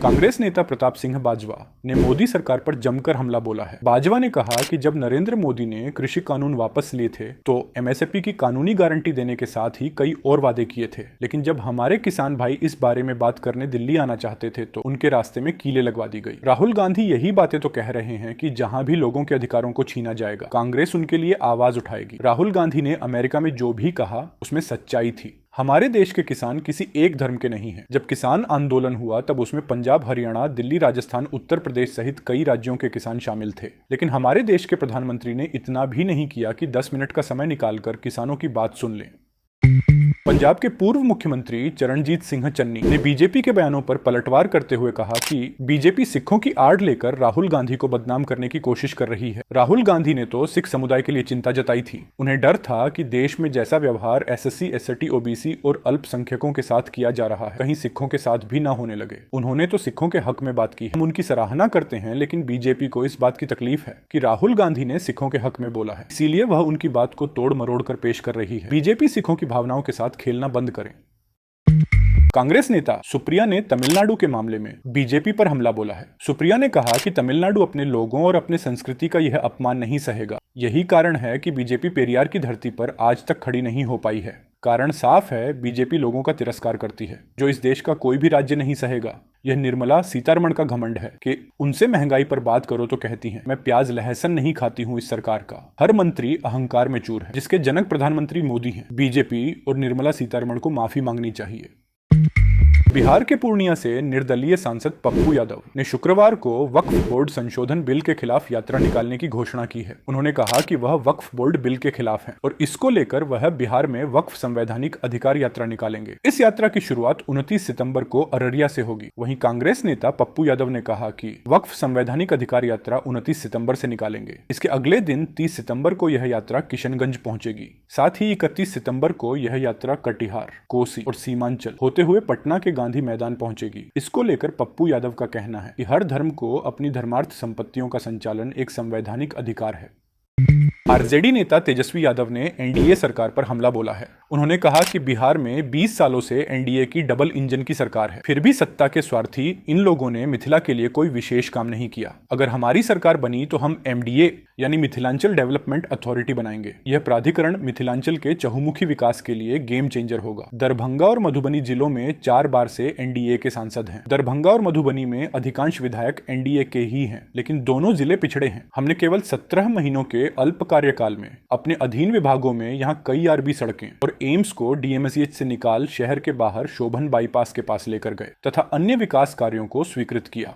कांग्रेस नेता प्रताप सिंह बाजवा ने मोदी सरकार पर जमकर हमला बोला है। बाजवा ने कहा कि जब नरेंद्र मोदी ने कृषि कानून वापस लिए थे तो एमएसपी की कानूनी गारंटी देने के साथ ही कई और वादे किए थे, लेकिन जब हमारे किसान भाई इस बारे में बात करने दिल्ली आना चाहते थे तो उनके रास्ते में कीलें लगवा दी गई। राहुल गांधी यही बातें तो कह रहे हैं कि जहां भी लोगों के अधिकारों को छीना जाएगा कांग्रेस उनके लिए आवाज उठाएगी। राहुल गांधी ने अमेरिका में जो भी कहा उसमें सच्चाई थी। हमारे देश के किसान किसी एक धर्म के नहीं हैं। जब किसान आंदोलन हुआ तब उसमें पंजाब, हरियाणा, दिल्ली, राजस्थान, उत्तर प्रदेश सहित कई राज्यों के किसान शामिल थे, लेकिन हमारे देश के प्रधानमंत्री ने इतना भी नहीं किया कि 10 मिनट का समय निकालकर किसानों की बात सुन लें। पंजाब के पूर्व मुख्यमंत्री चरणजीत सिंह चन्नी ने बीजेपी के बयानों पर पलटवार करते हुए कहा कि बीजेपी सिखों की आड़ लेकर राहुल गांधी को बदनाम करने की कोशिश कर रही है। राहुल गांधी ने तो सिख समुदाय के लिए चिंता जताई थी। उन्हें डर था कि देश में जैसा व्यवहार एसएससी, एसटी, ओबीसी और अल्पसंख्यकों के साथ किया जा रहा है कहीं सिखों के साथ भी ना होने लगे। उन्होंने तो सिखों के हक में बात की। हम उनकी सराहना करते हैं, लेकिन बीजेपी को इस बात की तकलीफ है कि राहुल गांधी ने सिखों के हक में बोला है, इसीलिए वह उनकी बात को तोड़ मरोड़ कर पेश कर रही है। बीजेपी सिखों की भावनाओं के साथ खेलना बंद करें। कांग्रेस नेता सुप्रिया ने तमिलनाडु के मामले में बीजेपी पर हमला बोला है। सुप्रिया ने कहा कि तमिलनाडु अपने लोगों और अपने संस्कृति का यह अपमान नहीं सहेगा। यही कारण है कि बीजेपी पेरियार की धरती पर आज तक खड़ी नहीं हो पाई है। कारण साफ है, बीजेपी लोगों का तिरस्कार करती है, जो इस देश का कोई भी राज्य नहीं सहेगा। यह निर्मला सीतारमण का घमंड है कि उनसे महंगाई पर बात करो तो कहती हैं, मैं प्याज लहसुन नहीं खाती हूं इस सरकार का। हर मंत्री अहंकार में चूर है, जिसके जनक प्रधानमंत्री मोदी हैं। बीजेपी और निर्मला सीतारमण को माफी मांगनी चाहिए। बिहार के पूर्णिया से निर्दलीय सांसद पप्पू यादव ने शुक्रवार को वक्फ बोर्ड संशोधन बिल के खिलाफ यात्रा निकालने की घोषणा की है। उन्होंने कहा कि वह वक्फ बोर्ड बिल के खिलाफ है और इसको लेकर वह बिहार में वक्फ संवैधानिक अधिकार यात्रा निकालेंगे। इस यात्रा की शुरुआत 29 सितंबर को अररिया से होगी। वहीं कांग्रेस नेता पप्पू यादव ने कहा कि वक्फ संवैधानिक अधिकार यात्रा 29 सितंबर से निकालेंगे। इसके अगले दिन 30 सितंबर को यह यात्रा किशनगंज पहुंचेगी। साथ ही 31 सितंबर को यह यात्रा कटिहार, कोसी और सीमांचल होते हुए पटना के गांधी मैदान पहुंचेगी। इसको लेकर पप्पू यादव का कहना है कि हर धर्म को अपनी धर्मार्थ संपत्तियों का संचालन एक संवैधानिक अधिकार है। आरजेडी नेता तेजस्वी यादव ने एनडीए सरकार पर हमला बोला है। उन्होंने कहा कि बिहार में 20 सालों से एनडीए की डबल इंजन की सरकार है, फिर भी सत्ता के स्वार्थी इन लोगों ने मिथिला के लिए कोई विशेष काम नहीं किया। अगर हमारी सरकार बनी तो हम एमडीए यानी मिथिलांचल डेवलपमेंट अथॉरिटी बनाएंगे। यह प्राधिकरण मिथिलांचल के चहुमुखी विकास के लिए गेम चेंजर होगा। दरभंगा और मधुबनी जिलों में 4 बार से एनडीए के सांसद हैं। दरभंगा और मधुबनी में अधिकांश विधायक एनडीए के ही हैं, लेकिन दोनों जिले पिछड़े हैं। हमने केवल 17 महीनों के अल्प कार्यकाल में अपने अधीन विभागों में यहाँ कई आरबी सड़कें और एम्स को डीएमसीएच से निकाल शहर के बाहर शोभन बाईपास के पास लेकर गए तथा अन्य विकास कार्यों को स्वीकृत किया।